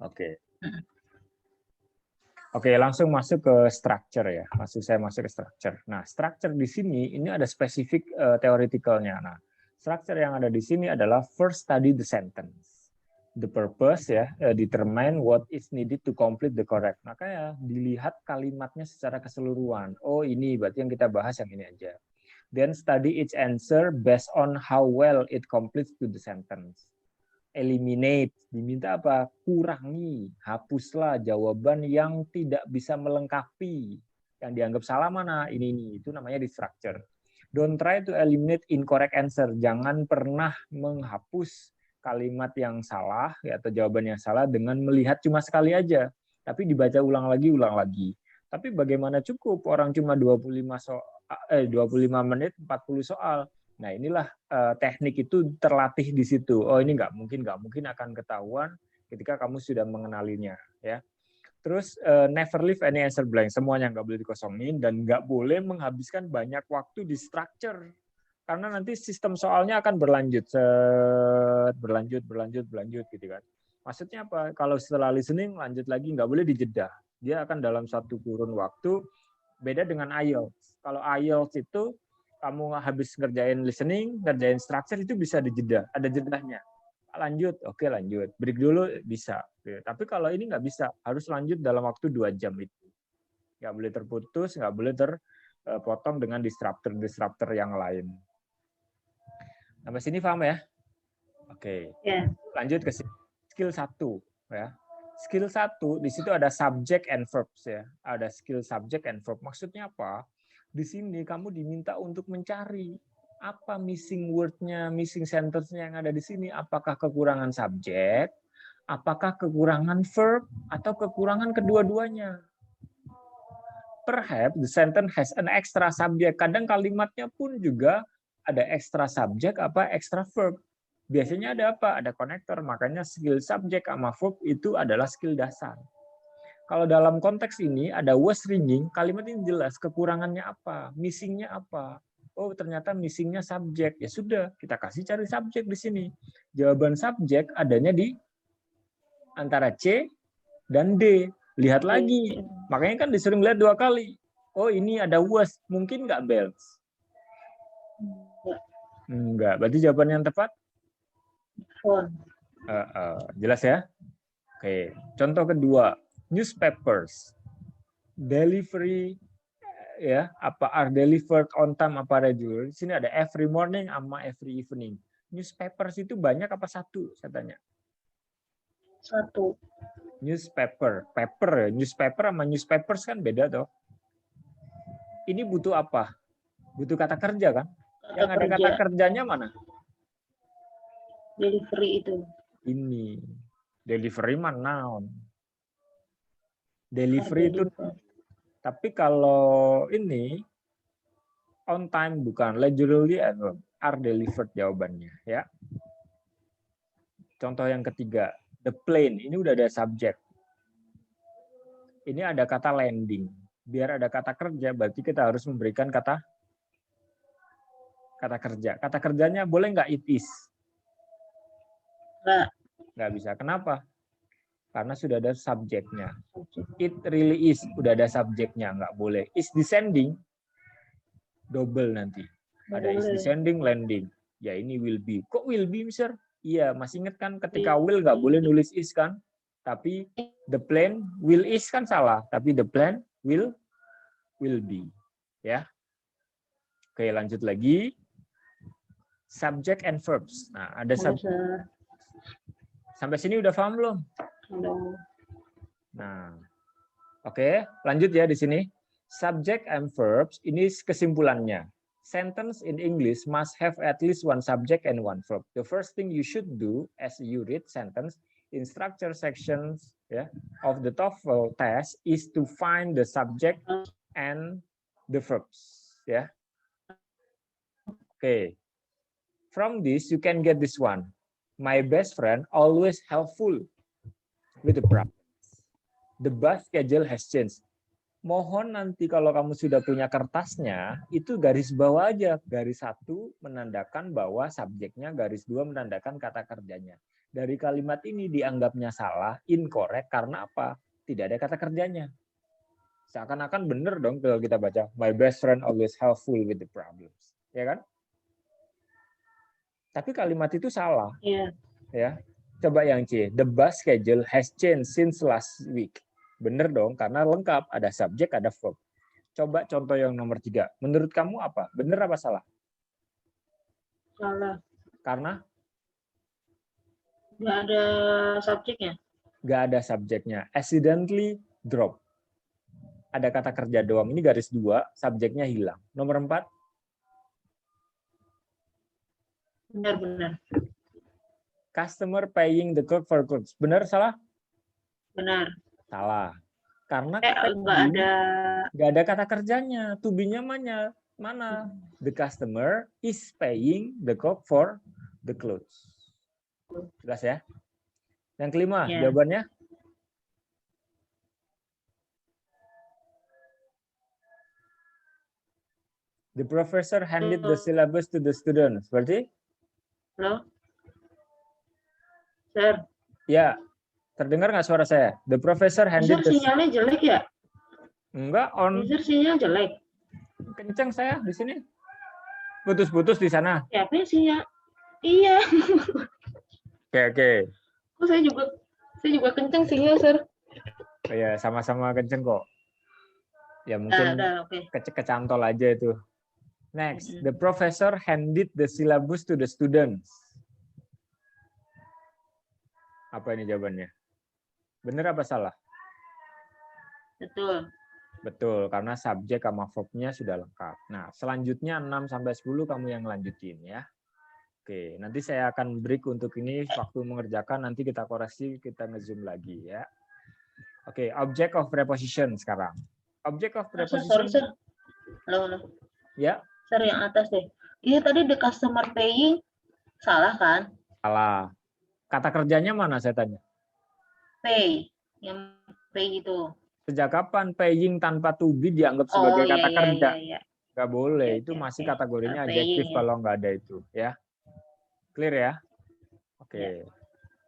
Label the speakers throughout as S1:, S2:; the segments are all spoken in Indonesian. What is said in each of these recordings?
S1: Oke. Oke, langsung masuk ke structure ya. Saya masuk ke structure. Nah, structure di sini ini ada spesifik theoretical-nya. Nah, structure yang ada di sini adalah first study the sentence. The purpose ya, determine what is needed to complete the correct. Makanya dilihat kalimatnya secara keseluruhan. Oh, ini berarti yang kita bahas yang ini aja. Then study each answer based on how well it completes to the sentence. Eliminate, diminta apa? Kurangi, hapuslah jawaban yang tidak bisa melengkapi. Yang dianggap salah mana? Ini, itu namanya di structure. Don't try to eliminate incorrect answer. Jangan pernah menghapus kalimat yang salah ya, atau jawaban yang salah dengan melihat cuma sekali aja. Tapi dibaca ulang lagi, ulang lagi. Tapi bagaimana cukup orang cuma 25 menit 40 soal. Nah, inilah teknik itu terlatih di situ. Oh, ini nggak mungkin akan ketahuan ketika kamu sudah mengenalinya, ya. Terus never leave any answer blank. Semuanya nggak boleh dikosongin dan nggak boleh menghabiskan banyak waktu di structure. Karena nanti sistem soalnya akan berlanjut, berlanjut gitu kan. Maksudnya apa? Kalau setelah listening lanjut lagi nggak boleh dijeda. Dia akan dalam satu kurun waktu. Beda dengan IELTS. Kalau IELTS itu kamu habis ngerjain listening, ngerjain structure itu bisa dijeda, ada jedahnya. Lanjut, oke lanjut. Break dulu bisa. Tapi kalau ini nggak bisa, harus lanjut dalam waktu 2 jam itu. Nggak boleh terputus, nggak boleh terpotong dengan disruptor yang lain. Sampai sini paham ya? Oke.
S2: Ya.
S1: Lanjut ke skill 1 ya. Skill 1 di situ ada subject and verbs ya. Ada skill subject and verb. Maksudnya apa? Di sini kamu diminta untuk mencari apa missing word-nya, missing sentence-nya yang ada di sini. Apakah kekurangan subjek, apakah kekurangan verb, atau kekurangan kedua-duanya. Perhaps the sentence has an extra subject. Kadang kalimatnya pun juga ada extra subjek, apa extra verb. Biasanya ada apa? Ada connector. Makanya skill subjek sama verb itu adalah skill dasar. Kalau dalam konteks ini ada was ringing, kalimat ini jelas kekurangannya apa, missingnya apa. Oh, ternyata missingnya subjek. Ya sudah, kita kasih cari subjek di sini. Jawaban subjek adanya di antara C dan D. Lihat lagi. Makanya kan disuruh lihat 2 kali. Oh, ini ada was. Mungkin nggak bells? Enggak. Berarti jawaban yang tepat? Jelas ya? Oke. Contoh kedua. Newspapers. Delivery ya, apa are delivered on time apa regular. Di sini ada every morning sama every evening. Newspapers itu banyak apa satu? Saya tanya.
S2: Satu.
S1: Newspaper, paper, newspaper sama newspapers kan beda toh. Ini butuh apa? Butuh kata kerja kan? Yang ada kata kerjanya mana?
S2: Delivery itu.
S1: Ini. Delivery mah noun. Delivery itu. Tapi kalau ini on time bukan, regularly are delivered jawabannya ya. Contoh yang ketiga, the plane ini udah ada subjek. Ini ada kata landing. Biar ada kata kerja berarti kita harus memberikan kata kerja. Kata kerjanya boleh nggak it is? Nggak bisa. Kenapa? Karena sudah ada subjeknya. It really is, udah ada subjeknya, nggak boleh. Is descending, double nanti. Ada is descending, landing. Ya ini will be. Kok will be, Mister? Iya, masih ingat kan ketika will nggak boleh nulis is kan? Tapi the plane will is kan salah. Tapi the plane will be. Ya. Oke, lanjut lagi. Subject and verbs. Nah, ada subject. Sampai sini udah paham belum? Nah, oke, lanjut ya di sini. Subject and verbs, ini kesimpulannya. Sentence in English must have at least one subject and one verb. The first thing you should do as you read sentence in structure sections of the TOEFL test is to find the subject and the verbs. Ya. Oke. From this, you can get this one. My best friend always helpful with the problems. The bus schedule has changed. Mohon nanti kalau kamu sudah punya kertasnya, itu garis bawah aja. Garis 1 menandakan bahwa subjeknya, garis 2 menandakan kata kerjanya. Dari kalimat ini dianggapnya salah, incorrect, karena apa? Tidak ada kata kerjanya. Seakan-akan benar dong kalau kita baca, my best friend always helpful with the problems. Ya kan? Tapi kalimat itu salah.
S2: Iya.
S1: Ya. Coba yang C, the bus schedule has changed since last week. Benar dong, karena lengkap, ada subjek, ada verb. Coba contoh yang nomor 3. Menurut kamu apa? Benar apa salah?
S2: Salah.
S1: Karena?
S2: Nggak ada subjeknya.
S1: Nggak ada subjeknya. Accidentally drop. Ada kata kerja doang. Ini garis 2, subjeknya hilang. Nomor 4.
S2: Benar-benar.
S1: Customer paying the clerk for goods. Benar salah?
S2: Benar.
S1: Salah. Karena nggak ada kata kerjanya. To be-nya mana? The customer is paying the clerk for the clothes. Jelas ya? Yang kelima, jawabannya? The professor handed the syllabus to the students. Berarti?
S2: Halo? Sir?
S1: Ya. Terdengar nggak suara saya? The professor handed
S2: the... sinyalnya jelek ya?
S1: Enggak, on.
S2: Sir, sinyal jelek.
S1: Kenceng saya di sini. Putus-putus di sana.
S2: Ya, apa sinyal? Iya.
S1: Oke.
S2: Oh, saya juga kenceng sinyal, Sir.
S1: Ya, sama-sama kenceng kok. Ya mungkin kecantol aja itu. Next, the professor handed the syllabus to the students. Apa ini jawabannya? Benar apa salah?
S2: Betul.
S1: Betul, karena subjek sama verb-nya sudah lengkap. Nah, selanjutnya 6-10 kamu yang lanjutin ya. Oke, nanti saya akan break untuk ini waktu mengerjakan, nanti kita koreksi, kita nge-zoom lagi ya. Oke, object of preposition sekarang. Object of preposition.
S2: Sorry. Halo.
S1: Ya.
S2: Sir, yang atas deh. Iya, tadi the customer paying salah kan?
S1: Salah. Kata kerjanya mana saya tanya?
S2: Pay. Yang pay itu.
S1: Sejak kapan paying tanpa to be dianggap sebagai kata kerja?
S2: Iya.
S1: Nggak boleh, itu masih kategorinya adjektif kalau nggak ada itu. Ya. Clear ya? Oke.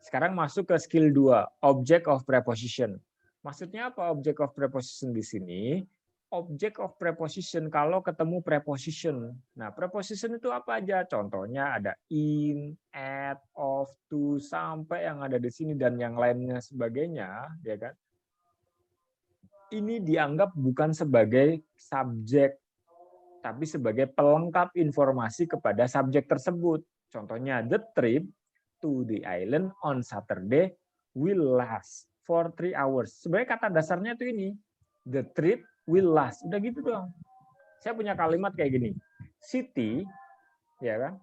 S1: Sekarang masuk ke skill 2, object of preposition. Maksudnya apa object of preposition di sini? Object of preposition kalau ketemu preposition. Nah, preposition itu apa aja? Contohnya ada in, at, of, to, sampai yang ada di sini dan yang lainnya sebagainya, ya kan? Ini dianggap bukan sebagai subjek, tapi sebagai pelengkap informasi kepada subjek tersebut. Contohnya, the trip to the island on Saturday will last for 3 hours. Sebenarnya kata dasarnya itu ini. The trip will last. Udah gitu doang. Saya punya kalimat kayak gini. Siti, ya kan?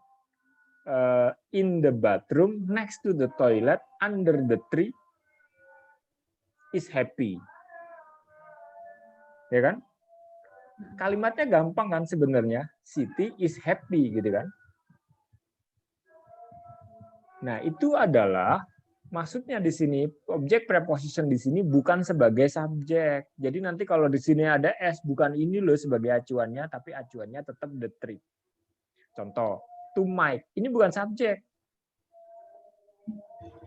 S1: In the bathroom next to the toilet under the tree is happy. Ya kan? Kalimatnya gampang kan sebenarnya. Siti is happy gitu kan. Nah, itu adalah maksudnya di sini objek preposition di sini bukan sebagai subjek. Jadi nanti kalau di sini ada s bukan ini loh sebagai acuannya, tapi acuannya tetap the trip. Contoh, to Mike ini bukan subjek.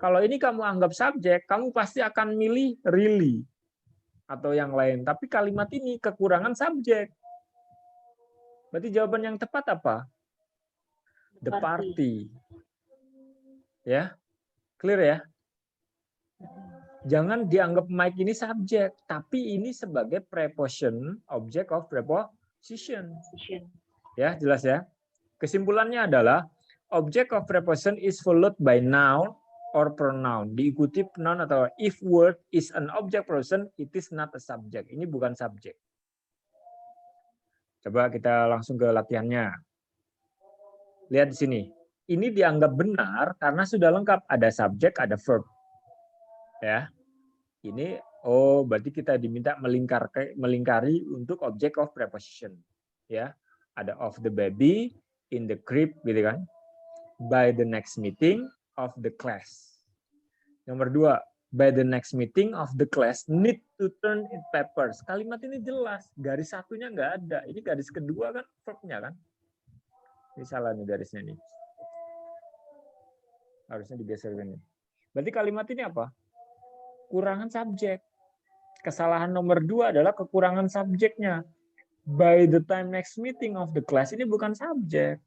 S1: Kalau ini kamu anggap subjek, kamu pasti akan milih really atau yang lain. Tapi kalimat ini kekurangan subjek. Berarti jawaban yang tepat apa? The party. Ya, clear ya? Jangan dianggap Mike ini subjek, tapi ini sebagai preposition, object of preposition. Ya, jelas ya? Kesimpulannya adalah object of preposition is followed by noun or pronoun. Diikuti noun atau if word is an object preposition, it is not a subject. Ini bukan subjek. Coba kita langsung ke latihannya. Lihat di sini. Ini dianggap benar karena sudah lengkap, ada subjek, ada verb. Ya. Ini berarti kita diminta melingkari untuk object of preposition. Ya. Ada of the baby, in the crib gitu kan. By the next meeting of the class. Nomor 2, by the next meeting of the class need to turn in papers. Kalimat ini jelas, garis satunya nggak ada. Ini garis kedua kan verbnya kan. Ini salah nih garisnya nih. Harusnya digeser ini. Berarti kalimat ini apa? Kurangan subjek. Kesalahan nomor 2 adalah kekurangan subjeknya. By the time next meeting of the class, ini bukan subjek.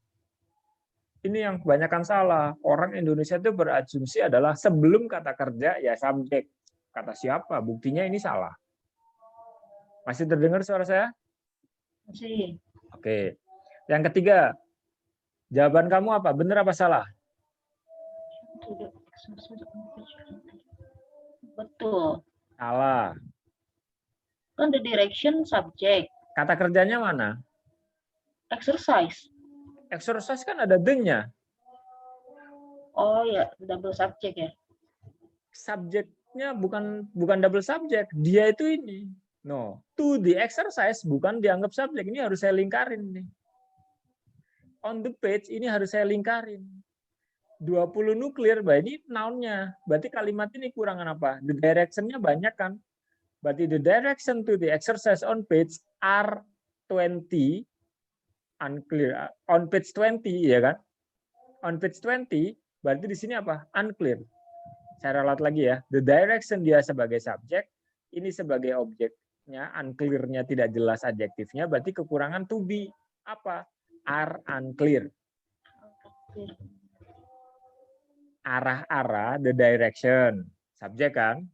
S1: Ini yang kebanyakan salah. Orang Indonesia itu berasumsi adalah sebelum kata kerja ya subjek. Kata siapa? Buktinya ini salah. Masih terdengar suara saya?
S2: Masih.
S1: Oke. Yang ketiga, jawaban kamu apa? Benar apa salah?
S2: Betul.
S1: Salah.
S2: Kan the direction subject.
S1: Kata kerjanya mana?
S2: Exercise.
S1: Exercise kan ada the-nya.
S2: Oh ya, double subject ya.
S1: Subjeknya bukan double subject. Dia itu ini. No, to the exercise bukan dianggap subjek. Ini harus saya lingkarin nih. On the page ini harus saya lingkarin. 20 nuklir, ini noun-nya. Berarti kalimat ini kurangan apa? The direction-nya banyak kan? Berarti the direction to the exercise on page are 20 unclear. On page 20 ya kan? On page 20 berarti di sini apa? Unclear. Saya ralat lagi ya. The direction dia sebagai subjek, ini sebagai objeknya, unclear-nya tidak jelas adjektifnya, berarti kekurangan to be apa? Are unclear. Arah-arah, the direction. Subjek kan?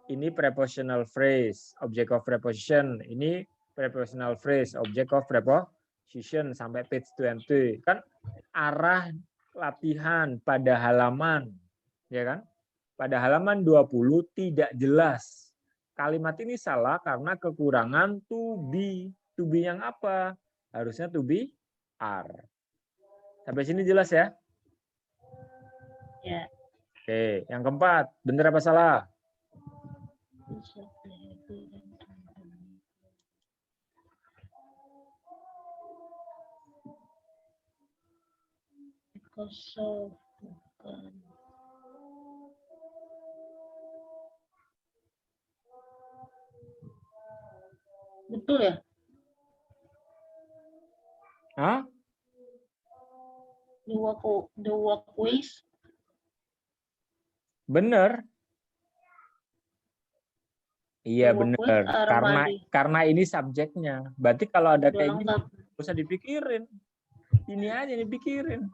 S1: Ini prepositional phrase, object of preposition. Ini prepositional phrase, object of preposition sampai page 20. Kan arah latihan pada halaman, ya kan? Pada halaman 20 tidak jelas. Kalimat ini salah karena kekurangan to be. To be yang apa? Harusnya to be are. Sampai sini jelas ya?
S2: Ya.
S1: Oke, yang keempat, benar apa salah?
S2: Betul ya?
S1: Hah?
S2: The walkways.
S1: Benar. Iya benar. Karena ini subjeknya. Berarti kalau ada kayak gini, nggak usah dipikirin. Ini aja dipikirin.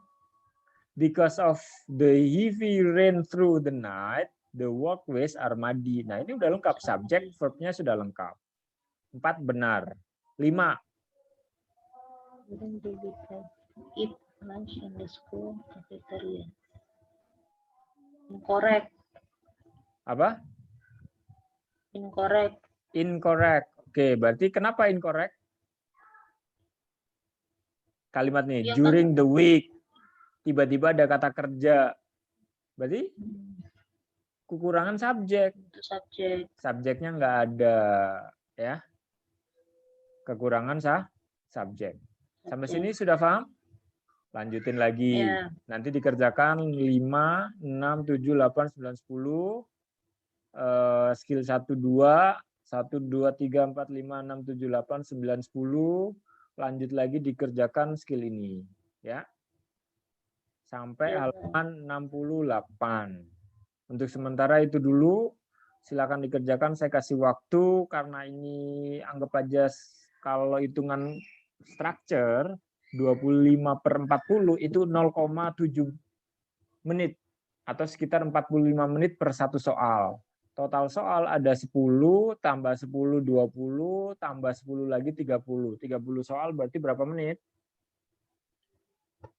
S1: Because of the heavy rain through the night, the walkways are muddy. Nah ini udah lengkap. Subjek, verbnya sudah lengkap. 4 benar. 5.
S2: Eat lunch in the school cafeteria. Incorrect.
S1: Apa?
S2: Incorrect.
S1: Incorrect. Oke, berarti kenapa incorrect? Kalimat nih,
S2: Ya,
S1: during the week. Tiba-tiba ada kata kerja. Berarti kekurangan subjek.
S2: Subjek.
S1: Subjeknya nggak ada. Ya. Kekurangan subjek. Sampai sini sudah paham? Lanjutin lagi.
S2: Ya.
S1: Nanti dikerjakan 5, 6, 7, 8, 9, 10. Skill 1, 2. 1, 2, 3, 4, 5, 6, 7, 8, 9, 10. Lanjut lagi dikerjakan skill ini. Ya. Sampai halaman 68. Untuk sementara itu dulu. Silakan dikerjakan. Saya kasih waktu karena ini anggap aja kalau hitungan structure 25/40 itu 0,7 menit atau sekitar 45 menit per satu soal. Total soal ada 10 tambah 10 20 tambah 10 lagi 30. 30 soal berarti berapa menit?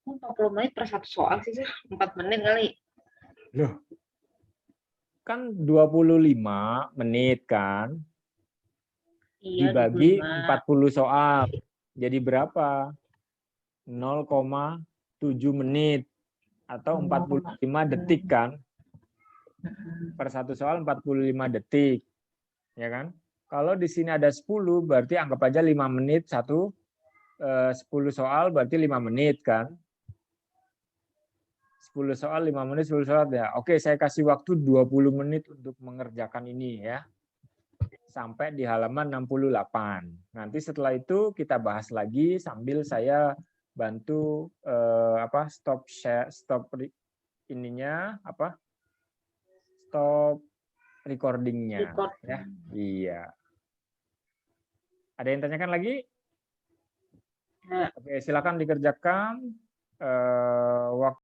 S2: 40 menit per satu soal sih, 4 menit kali.
S1: Loh. Kan 25 menit kan?
S2: Iya,
S1: Dibagi
S2: 25.
S1: 40 soal. Jadi berapa? 0,7 menit atau 45 detik kan? Per satu soal 45 detik. Ya kan? Kalau di sini ada 10 berarti anggap aja 5 menit 10 soal berarti 5 menit kan? 10 soal 5 menit 10 soal ya. Oke, saya kasih waktu 20 menit untuk mengerjakan ini ya. Sampai di halaman 68. Nanti setelah itu kita bahas lagi sambil saya bantu stop ininya stop recordingnya.
S2: Record.
S1: Ya, iya. Ada yang tanyakan lagi?
S2: Ya.
S1: Oke, silakan dikerjakan. Waktu